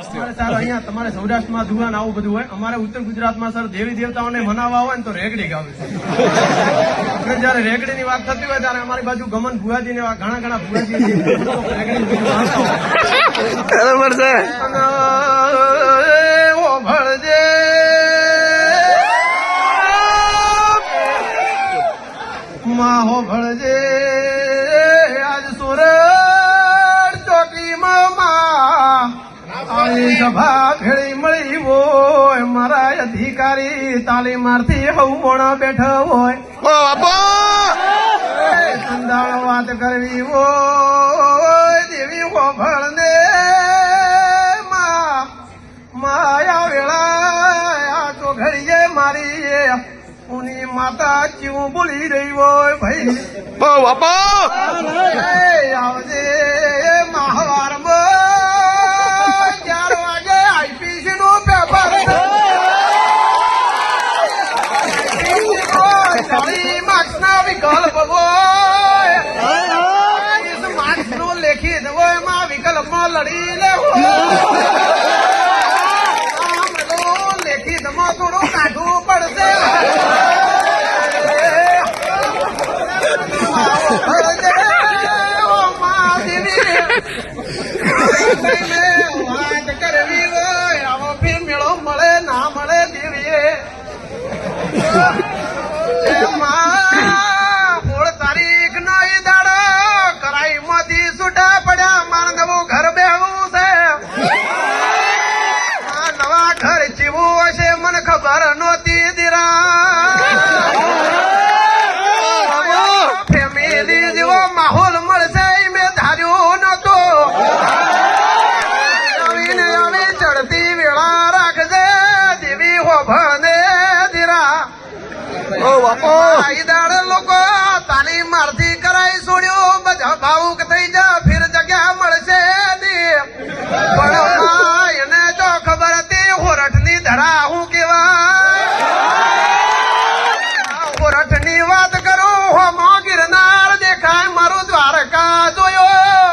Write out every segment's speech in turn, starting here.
તમારે સૌરાષ્ટ્રમાં ધુવાન આવું બધું હોય, અમારે ઉત્તર ગુજરાતમાં સર દેવી દેવતાઓને મનાવવા હોય ને તો રેગડી ગાવે છે. જયારે રેગડી ની વાત થતી હોય ત્યારે અમારી બાજુ ગમન ભુવાજી ને ઘણા ભુવાજી બરાબર છે. ભળજે માહો ભળજે આજ સુરત ચોકીમાં સભા ભેળી મળી હોય, મારા અધિકારી તાલીમાર્થી હવ મોણા બેઠા હોય, સંદાળ વાત કરવી હોય દેવી હો ભળને માયા વેળા તો ઘડીએ મારી ઉની માતા ચીવું બોલી રહી હોય ભાઈ આવજે મહાવારમાં 4 વાગે આઈપીસી નું પેપર માર્ક્સ ના વિકલ્પ હોય, માર્ક્સ નું લેખિત હોય એમાં વિકલ્પમાં લડી લેવું લેખિતમાં થોડું કાઢવું પડશે. વાત કરવી હોય આવો ફી મેળો મળે ના મળે દેવીએ 16 તારીખ નો ઈ દાડો કરાઈ માંથી છૂટા પડ્યા, મારે નવું ઘર બેહવું છે. નવા ઘર જીવું હશે મને ખબર નહોતી દીરા ફેમિલી જેવો માહોલ મળશે મેં ધાર્યું નતો. આવી ચડતી વેળા રાખજે દેવી હોભળને દીરા. દાડે લોકો તાલીમ મારથી કરાઈ છોડ્યું, બધા ભાવુક થઈ જા ફિર જગ્યા મળશે પણ એને તો ખબર હતી હોરઠ ની ધરા હું કેવાય. હોરઠ ની વાત કરું હોમો ગિરનાર દેખાય મારું દ્વારકા જોયો.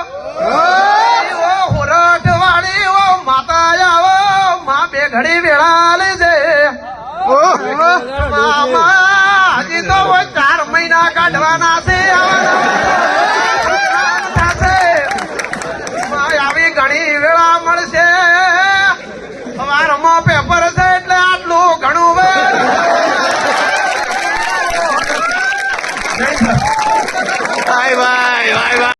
હોરઠ વાળી ઓ માતા આવો માં બે ઘડી વેળા લેજે. હજી તો 4 મહિના કાઢવાના છે.